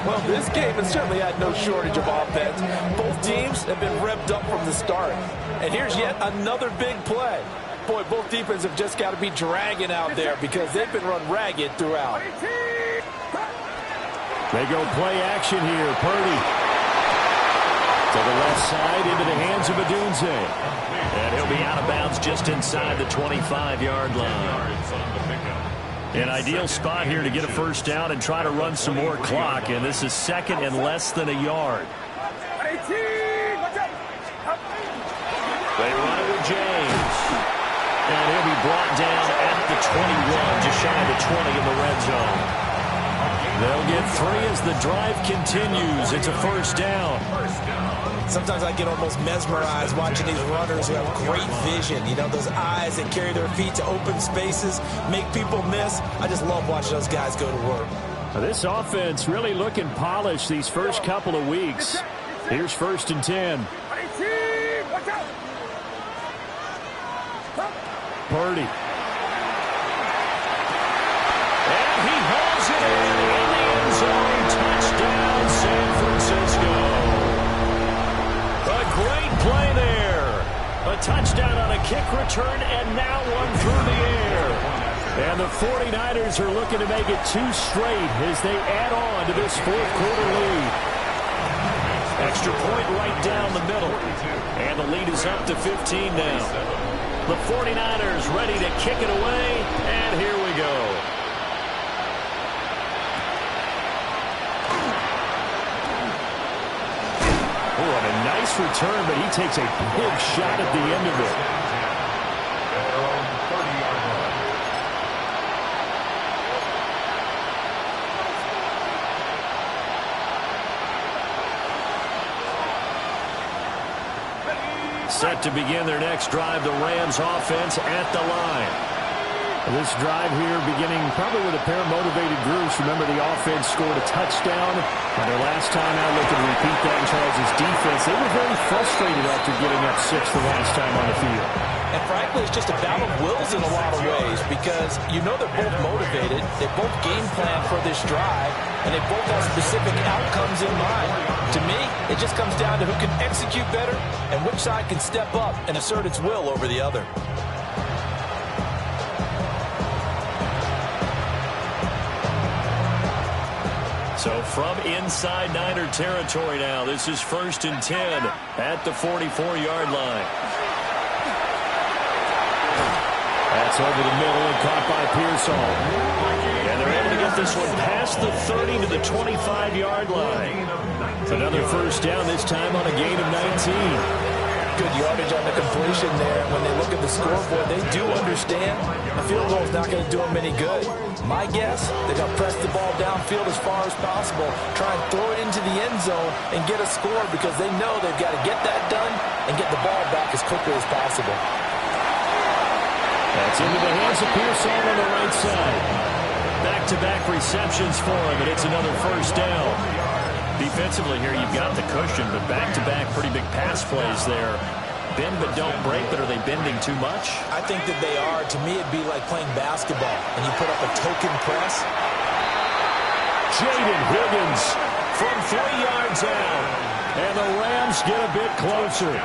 Well, this game has certainly had no shortage of offense. Both teams have been revved up from the start. And here's yet another big play. Boy, both defenses have just got to be dragging out there because they've been run ragged throughout. They go play action here. Purdy to the left side into the hands of Adunze. And he'll be out of bounds just inside the 25-yard line. An ideal spot here to get a first down and try to run some more clock. And this is second and less than a yard. They run it with James. And he'll be brought down at the 21, just shy of the 20 in the red zone. They'll get 3 as the drive continues. It's a first down. Sometimes I get almost mesmerized watching these runners who have great vision. You know, those eyes that carry their feet to open spaces, make people miss. I just love watching those guys go to work. This offense really looking polished these first couple of weeks. Here's first and 10. Purdy. And he hauls it in the end zone. Touchdown, San Francisco. A great play there. A touchdown on a kick return, and now one through the air. And the 49ers are looking to make it 2 straight as they add on to this fourth quarter lead. Extra point right down the middle. And the lead is up to 15 now. The 49ers ready to kick it away, and here we go. Oh, and a nice return, but he takes a big shot at the end of it. Set to begin their next drive, the Rams offense at the line. This drive here beginning probably with a pair of motivated groups. Remember, the offense scored a touchdown. And their last time out, looking to repeat that in Charles' defense. They were very frustrated after giving up 6 the last time on the field. And frankly, it's just a battle of wills in a lot of ways because you know they're both motivated. They both game plan for this drive, and they both have specific outcomes in mind. To me, it just comes down to who can execute better and which side can step up and assert its will over the other. So from inside Niner territory now, this is 1st and 10 at the 44-yard line. That's over the middle and caught by Pearsall. And they're able to get this one past the 30 to the 25-yard line. Another first down, this time on a gain of 19. Good yardage on the completion there. When they look at the scoreboard, they do understand a field goal is not going to do them any good. My guess, they're going to press the ball downfield as far as possible, try and throw it into the end zone and get a score because they know they've got to get that done and get the ball back as quickly as possible. That's into the hands of Pearsall on the right side. Back-to-back receptions for him, and it's another first down. Defensively here, you've got the cushion, but back-to-back pretty big pass plays there. Bend but don't break, but are they bending too much? I think that they are. To me, it'd be like playing basketball, and you put up a token press. Jaden Higgins from 3 yards out, and the Rams get a bit closer.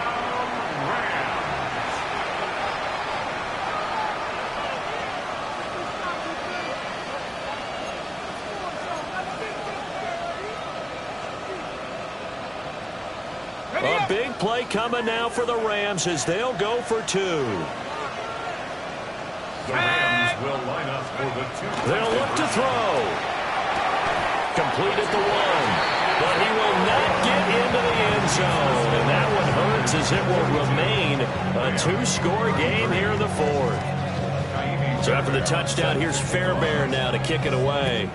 A big play coming now for the Rams as they'll go for 2. The Rams will line up for the 2. They'll look to throw. Complete at the 1. But he will not get into the end zone. And that one hurts as it will remain a 2-score game here in the 4th. So after the touchdown, here's Fairbairn now to kick it away.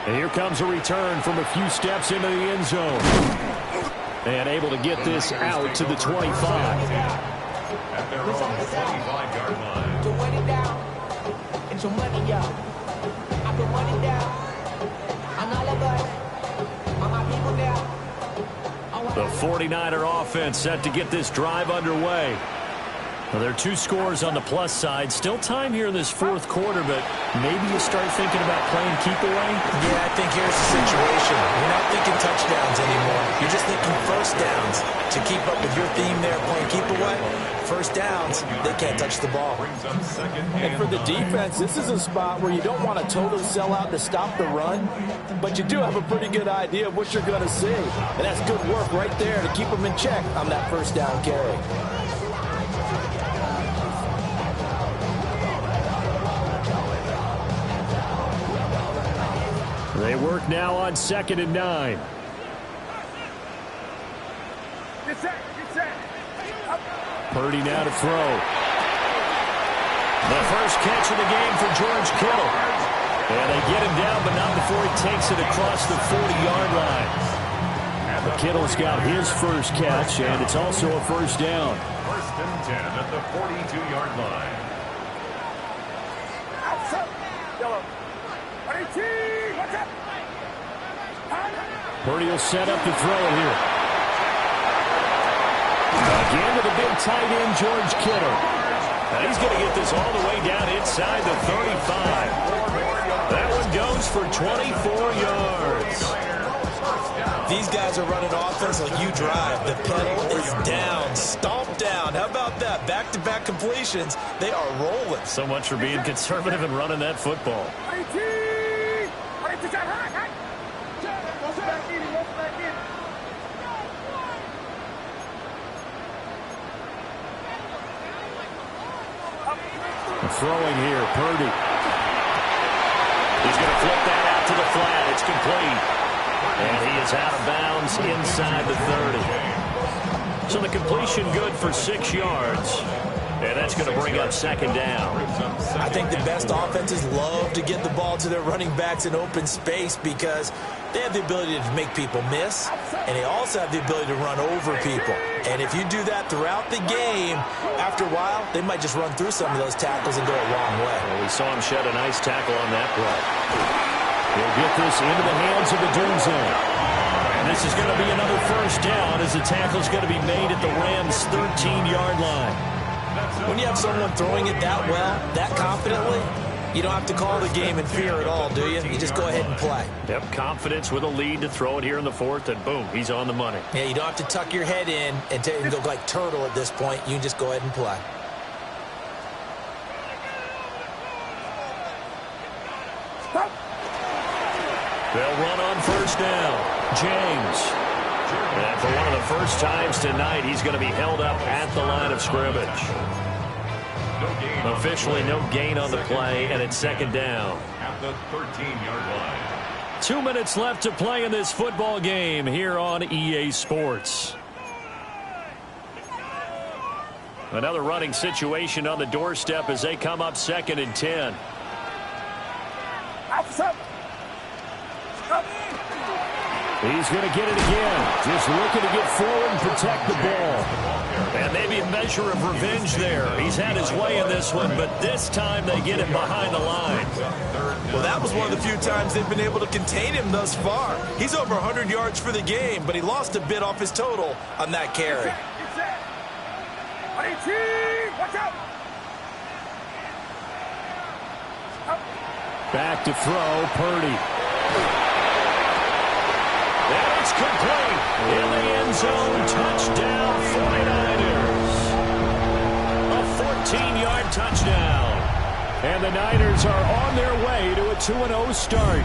And here comes a return from a few steps into the end zone. And able to get this out to the 25. At their own 25-yard line. To run it down. It's your money, y'all. I can run it down. I'm all of us. All my people now. The 49er offense set to get this drive underway. Well, there are 2 scores on the plus side. Still time here in this 4th quarter, but maybe you start thinking about playing keep away? Yeah, I think here's the situation. You're not thinking touchdowns anymore. You're just thinking first downs. To keep up with your theme there, playing keep away, first downs, they can't touch the ball. And for the defense, this is a spot where you don't want to totally sell out to stop the run, but you do have a pretty good idea of what you're going to see. And that's good work right there to keep them in check on that first down carry. They work now on 2nd and 9. Get set. Purdy now to throw. The first catch of the game for George Kittle. And they get him down, but not before he takes it across the 40-yard line. Kittle's got his first catch, and it's also a first down. 1st and 10 at the 42-yard line. Purdy will set up to throw it here. Again to the big tight end, George Kittle. And he's going to get this all the way down inside the 35. That one goes for 24 yards. These guys are running offense like you drive. The pedal is down, stomped down. How about that? Back-to-back completions. They are rolling. So much for being conservative and running that football. Throwing here, Purdy. He's going to flip that out to the flat. It's complete. And he is out of bounds inside the 30. So the completion good for 6 yards. And that's going to bring up 2nd down. I think the best offenses love to get the ball to their running backs in open space because they have the ability to make people miss, and they also have the ability to run over people. And if you do that throughout the game, after a while, they might just run through some of those tackles and go a long way. Well, we saw him shed a nice tackle on that play. He'll get this into the hands of the Dunze. This is going to be another first down as the tackle's going to be made at the Rams' 13-yard line. When you have someone throwing it that well, that confidently, you don't have to call the game in fear at all, do you? You just go ahead and play. Yep, confidence with a lead to throw it here in the fourth, and boom, he's on the money. Yeah, you don't have to tuck your head in and go like turtle at this point. You can just go ahead and play. They'll run on first down. James. And for one of the first times tonight, he's going to be held up at the line of scrimmage. Officially no gain on the play, and it's second down. At the 13-yard line. 2 minutes left to play in this football game here on EA Sports. Another running situation on the doorstep as they come up 2nd and 10. He's going to get it again. Just looking to get forward and protect the ball. And maybe a measure of revenge there. He's had his way in this one, but this time they get him behind the line. Well, that was one of the few times they've been able to contain him thus far. He's over 100 yards for the game, but he lost a bit off his total on that carry. Watch out! Back to throw, Purdy. And it's complete. In the end zone, touchdown 49ers. A 14-yard touchdown. And the Niners are on their way to a 2-0 start.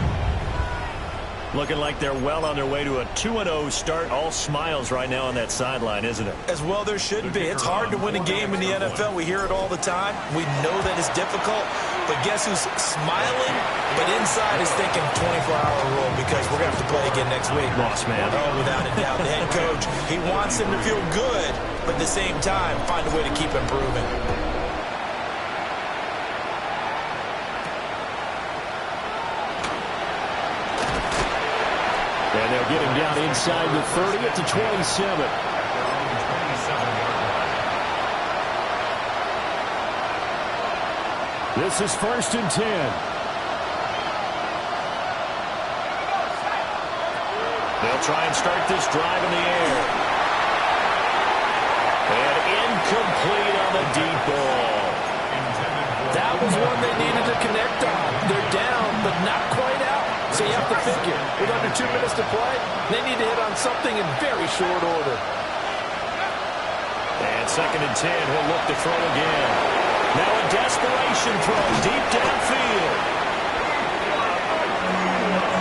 Looking like they're well on their way to a 2-0 start. All smiles right now on that sideline, isn't it? As well there should be. It's hard to win a game in the NFL. We hear it all the time. We know that it's difficult. But guess who's smiling? But inside is thinking 24-hour rule because we're going to have to play again next week. Lost, man. Oh, without a doubt. The head coach, he wants him to feel good, but at the same time, find a way to keep improving. And they'll get him down inside the 30 at the 27. This is 1st and 10. They'll try and start this drive in the air. And incomplete on the deep ball. That was one they needed to connect on. They're down, but not quite out. So you have to figure, with under 2 minutes to play, they need to hit on something in very short order. And 2nd and 10, he'll look to throw again. Now a desperation throw deep downfield.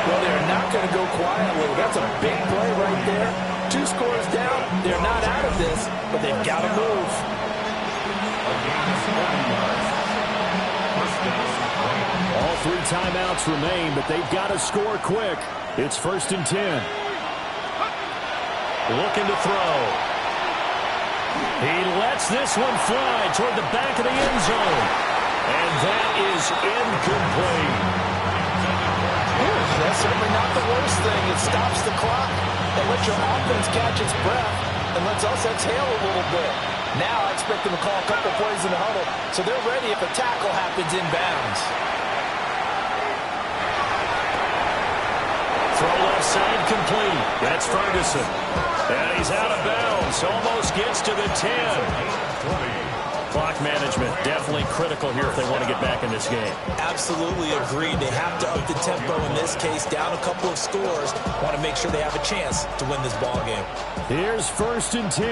Well, they're not going to go quietly. That's a big play right there. 2 scores down. They're not out of this, but they've got to move. All 3 timeouts remain, but they've got to score quick. It's 1st and 10. Looking to throw. He lets this one fly toward the back of the end zone. And that is incomplete. That's certainly not the worst thing. It stops the clock and lets your offense catch its breath and lets us exhale a little bit. Now I expect them to call a couple plays in the huddle so they're ready if a tackle happens inbounds. Throw left side complete. That's Ferguson. And he's out of bounds. Almost gets to the 10. Clock management definitely critical here if they want to get back in this game. Absolutely agreed. They have to up the tempo in this case. Down a couple of scores. Want to make sure they have a chance to win this ball game. Here's 1st and 10.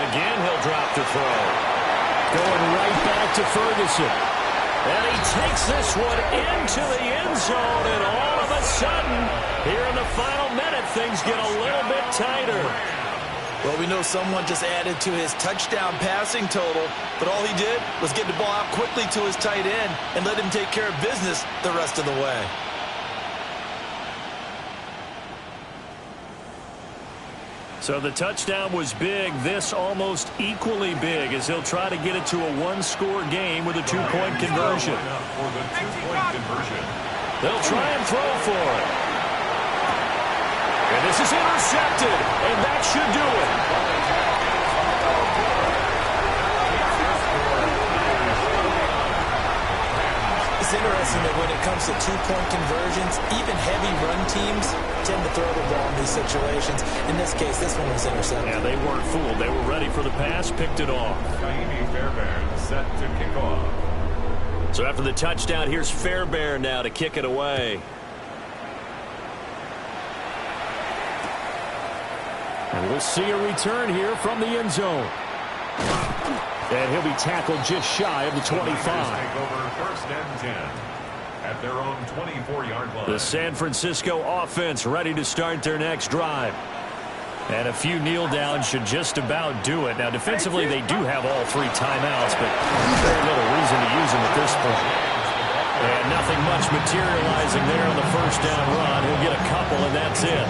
Again, he'll drop to throw. Going right back to Ferguson. And he takes this one into the end zone, and all of a sudden, here in the final minute, things get a little bit tighter. Well, we know someone just added to his touchdown passing total, but all he did was get the ball out quickly to his tight end and let him take care of business the rest of the way. So the touchdown was big. This almost equally big as he'll try to get it to a 1-score game with a 2-point conversion. They'll try and throw for it. And this is intercepted, and that should do it. guessing that when it comes to two-point conversions, even heavy run teams tend to throw the ball in these situations. In this case, this one was intercepted. Yeah, they weren't fooled. They were ready for the pass, picked it off. Jaime Fairbairn set to kick off. So after the touchdown, here's Fairbairn now to kick it away. And we'll see a return here from the end zone. And he'll be tackled just shy of the 25. Take over first and 10 at their own 24-yard line. The San Francisco offense ready to start their next drive. And a few kneel downs should just about do it. Now, defensively, they do have all three timeouts, but very little reason to use them at this point. And nothing much materializing there on the first down run. He'll get a couple, and that's it.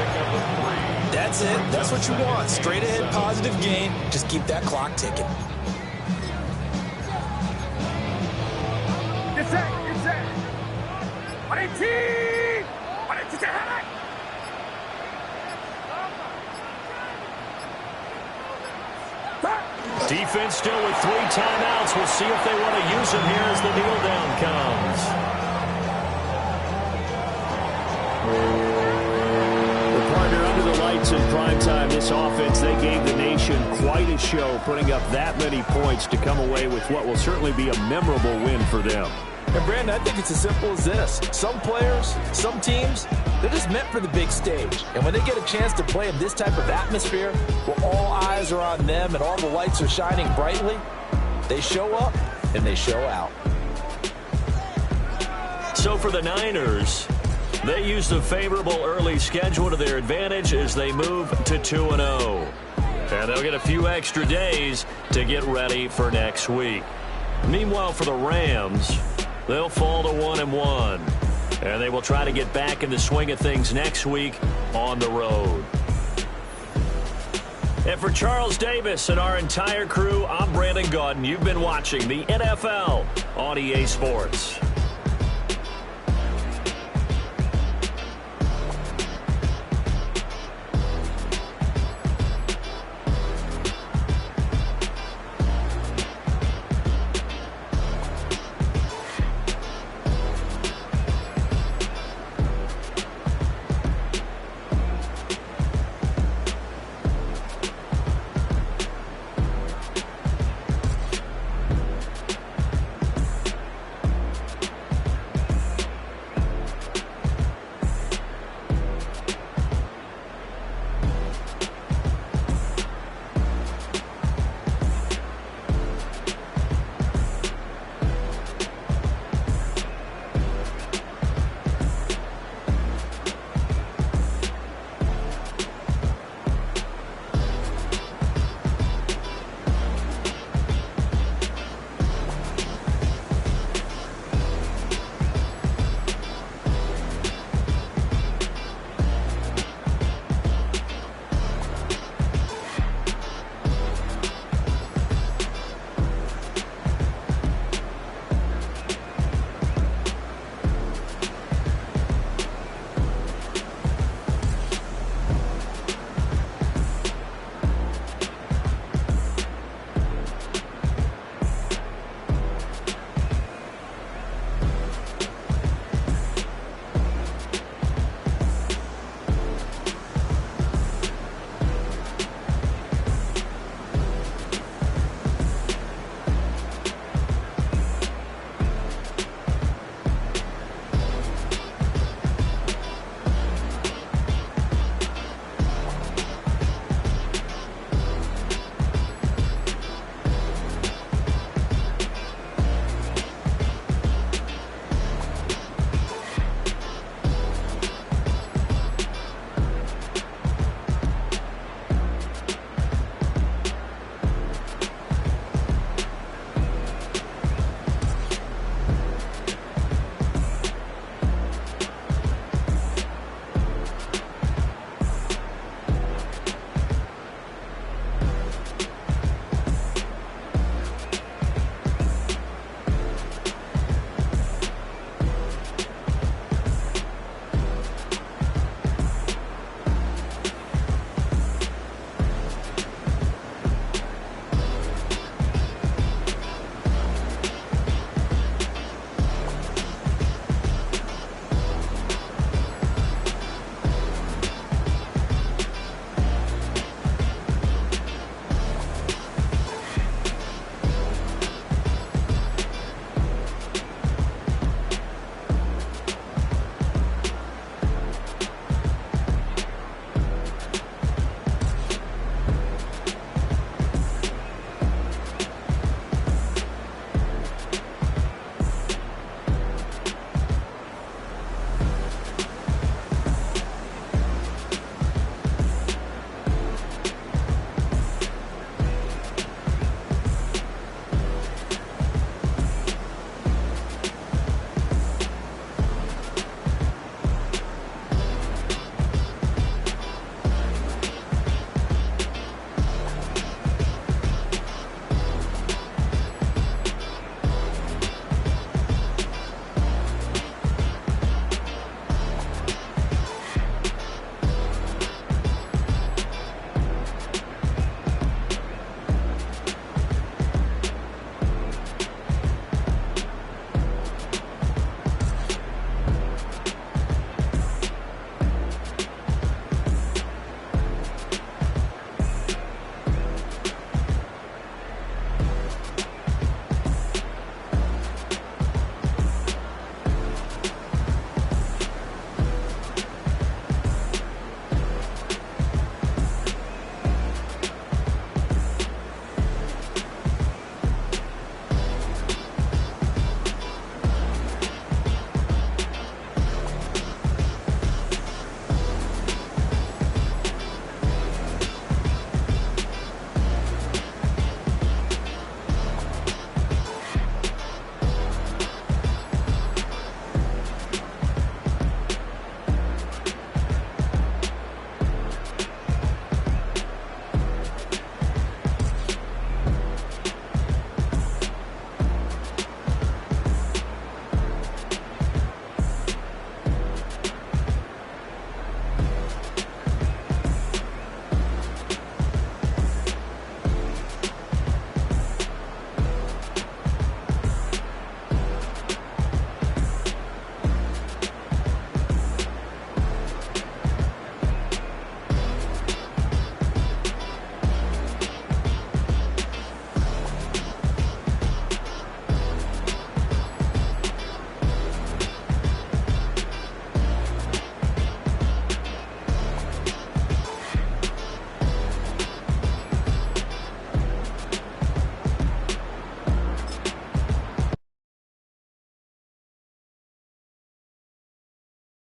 That's it. That's what you want. Straight ahead, positive gain. Just keep that clock ticking. Defense still with three timeouts. We'll see if they want to use them here as the kneel down comes. The partner under the lights in primetime. This offense, they gave the nation quite a show, putting up that many points to come away with what will certainly be a memorable win for them. And, Brandon, I think it's as simple as this. Some players, some teams, they're just meant for the big stage. And when they get a chance to play in this type of atmosphere where all eyes are on them and all the lights are shining brightly, they show up and they show out. So for the Niners, they used a favorable early schedule to their advantage as they move to 2-0. And they'll get a few extra days to get ready for next week. Meanwhile, for the Rams, they'll fall to 1-1. And they will try to get back in the swing of things next week on the road. And for Charles Davis and our entire crew, I'm Brandon Gaudin. You've been watching the NFL on EA Sports.